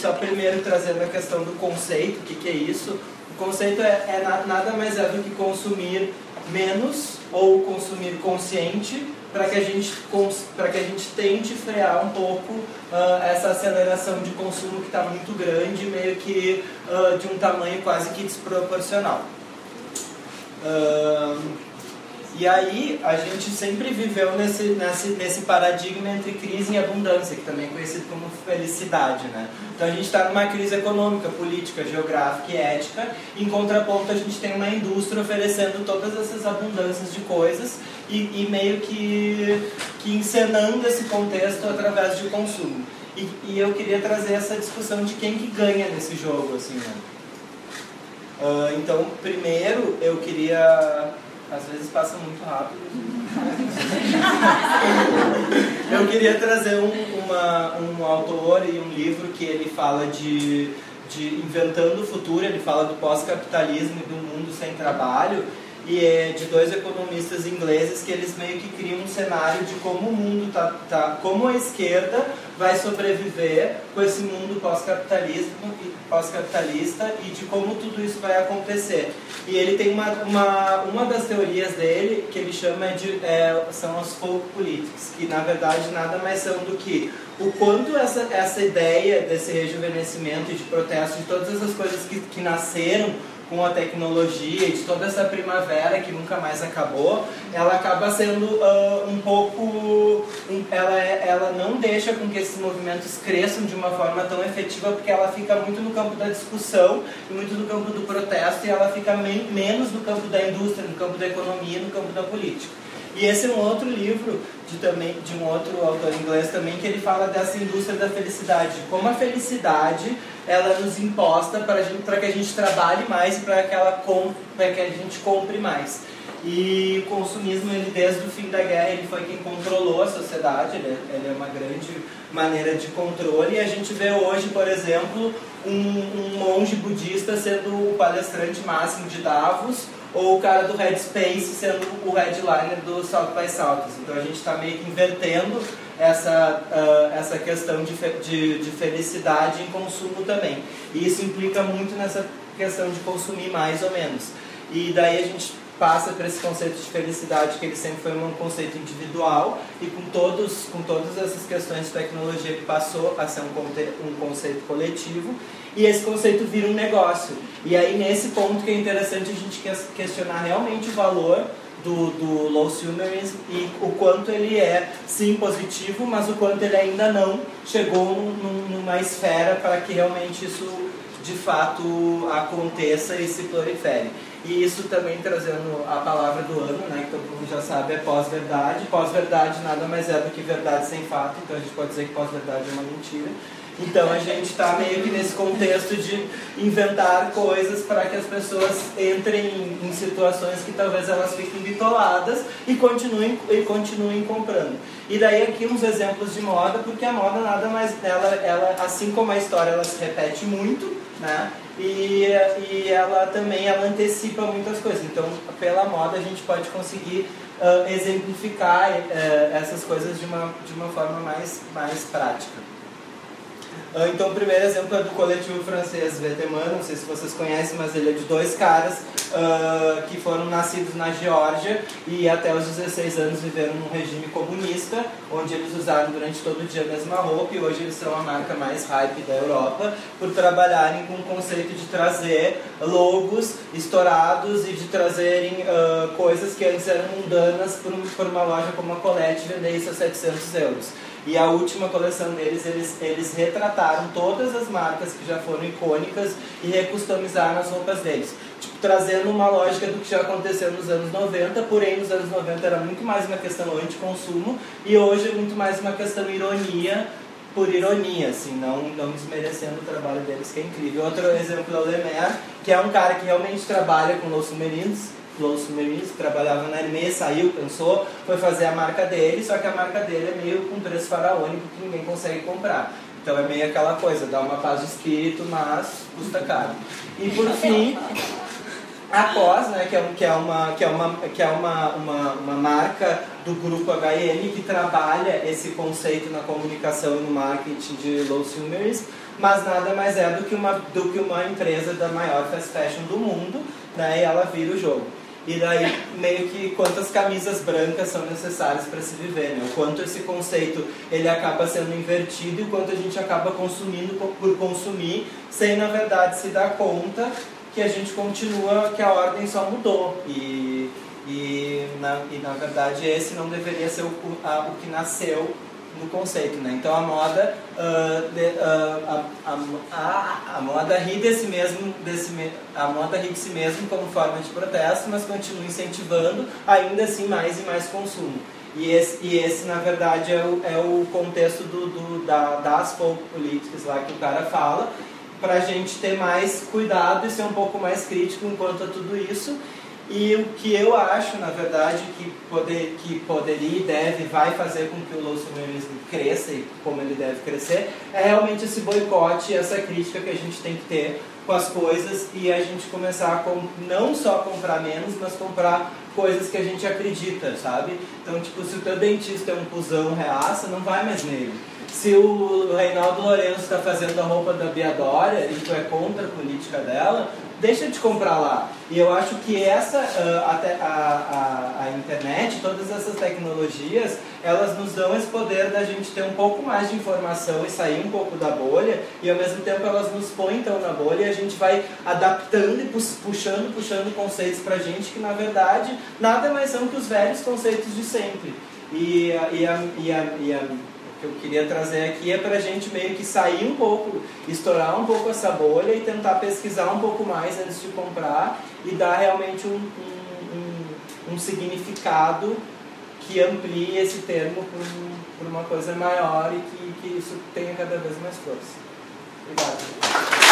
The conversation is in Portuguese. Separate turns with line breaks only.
só primeiro trazendo a questão do conceito, o que é isso. O conceito nada mais é do que consumir menos ou consumir consciente, para que a gente tente frear um pouco essa aceleração de consumo que está muito grande, meio que de um tamanho quase que desproporcional. E aí a gente sempre viveu nesse paradigma entre crise e abundância, que também é conhecido como felicidade, né? Então a gente está numa crise econômica, política, geográfica e ética, e em contraponto a gente tem uma indústria oferecendo todas essas abundâncias de coisas e meio que encenando esse contexto através de consumo. E eu queria trazer essa discussão de quem que ganha nesse jogo, assim, né? Então, primeiro eu queria... Às vezes passa muito rápido. Eu queria trazer um autor e um livro que ele fala de inventando o futuro, ele fala do pós-capitalismo e do mundo sem trabalho, e é de dois economistas ingleses que eles meio que criam um cenário de como o mundo como a esquerda vai sobreviver com esse mundo pós-capitalista e de como tudo isso vai acontecer. E ele tem uma das teorias dele que ele chama são as folk politics, que na verdade nada mais são do que o quanto essa ideia desse rejuvenescimento e de protesto, de todas essas coisas que nasceram com a tecnologia e de toda essa primavera que nunca mais acabou, ela acaba sendo um pouco... Ela não deixa com que esses movimentos cresçam de uma forma tão efetiva, porque ela fica muito no campo da discussão, e muito no campo do protesto, e ela fica menos no campo da indústria, no campo da economia, no campo da política. E esse é um outro livro de um outro autor inglês também, que ele fala dessa indústria da felicidade, como a felicidade ela nos imposta para que a gente trabalhe mais e para que a gente compre mais. E o consumismo, ele, desde o fim da guerra, ele foi quem controlou a sociedade, ele é uma grande maneira de controle, e a gente vê hoje, por exemplo, um monge budista sendo o palestrante máximo de Davos, ou o cara do Headspace sendo o headliner do South by Southwest. Então a gente está meio que invertendo essa questão de felicidade em consumo também. E isso implica muito nessa questão de consumir mais ou menos. E daí a gente passa por esse conceito de felicidade, que ele sempre foi um conceito individual, e com todas essas questões de tecnologia que passou a ser um conceito coletivo, e esse conceito vira um negócio. E aí nesse ponto que é interessante a gente questionar realmente o valor do low consumerism e o quanto ele é sim positivo, mas o quanto ele ainda não chegou numa esfera para que realmente isso de fato aconteça e se prolifere. E isso também trazendo a palavra do ano, né, que todo mundo já sabe, é pós-verdade. Pós-verdade nada mais é do que verdade sem fato, então a gente pode dizer que pós-verdade é uma mentira. Então a gente está meio que nesse contexto de inventar coisas para que as pessoas entrem em situações que talvez elas fiquem bitoladas e continuem comprando. E daí aqui uns exemplos de moda, porque a moda nada mais, ela assim como a história, ela se repete muito, né? E ela também antecipa muitas coisas. Então pela moda a gente pode conseguir exemplificar essas coisas de uma forma mais prática. Então o primeiro exemplo é do coletivo francês Veteman, não sei se vocês conhecem, mas ele é de dois caras que foram nascidos na Geórgia e até os 16 anos viveram num regime comunista, onde eles usaram durante todo o dia a mesma roupa, e hoje eles são a marca mais hype da Europa, por trabalharem com o conceito de trazer logos estourados e de trazerem coisas que antes eram mundanas por uma loja como a Colette e vender isso a 700 euros. E a última coleção deles, eles retrataram todas as marcas que já foram icônicas e recustomizaram as roupas deles. Tipo, trazendo uma lógica do que já aconteceu nos anos 90, porém nos anos 90 era muito mais uma questão anti-consumo e hoje é muito mais uma questão ironia, por ironia, assim, não desmerecendo o trabalho deles, que é incrível. Outro exemplo é o Lemaire, que é um cara que realmente trabalha com Los Submarines, trabalhava na Hermès, saiu, cansou, foi fazer a marca dele, só que a marca dele é meio com preço faraônico que ninguém consegue comprar. Então é meio aquela coisa, dá uma paz de espírito, mas custa caro. E por fim, a COS, né, que é uma marca do grupo H&M que trabalha esse conceito na comunicação e no marketing de low consumerism. mas nada mais é do que uma empresa da maior fast fashion do mundo, né, e ela vira o jogo. E daí, meio que, quantas camisas brancas são necessárias para se viver, né? O quanto esse conceito ele acaba sendo invertido e o quanto a gente acaba consumindo por consumir, sem, na verdade, se dar conta que a gente continua, que a ordem só mudou. E na verdade, esse não deveria ser o que nasceu no conceito, né? Então a moda a moda ri a moda ri de si mesmo como forma de protesto, mas continua incentivando ainda assim mais e mais consumo. E esse na verdade é o contexto das folk políticas lá que o cara fala, para a gente ter mais cuidado e ser um pouco mais crítico enquanto a tudo isso. E o que eu acho, na verdade, que poderia e deve, vai fazer com que o louço-feminismo cresça e como ele deve crescer, é realmente esse boicote, essa crítica que a gente tem que ter com as coisas e a gente começar a não só comprar menos, mas comprar coisas que a gente acredita, sabe? Então, tipo, se o teu dentista é um cuzão reaça, não vai mais nele. Se o Reinaldo Lourenço está fazendo a roupa da Bia Dória e tu é contra a política dela, deixa de comprar lá. E eu acho que a internet, todas essas tecnologias, elas nos dão esse poder da gente ter um pouco mais de informação e sair um pouco da bolha, e ao mesmo tempo elas nos põem então na bolha e a gente vai adaptando e puxando conceitos pra gente que na verdade nada mais são que os velhos conceitos de sempre. O que eu queria trazer aqui é pra gente meio que sair um pouco, estourar um pouco essa bolha e tentar pesquisar um pouco mais antes de comprar e dar realmente um significado que amplie esse termo por uma coisa maior e que isso tenha cada vez mais força. Obrigado.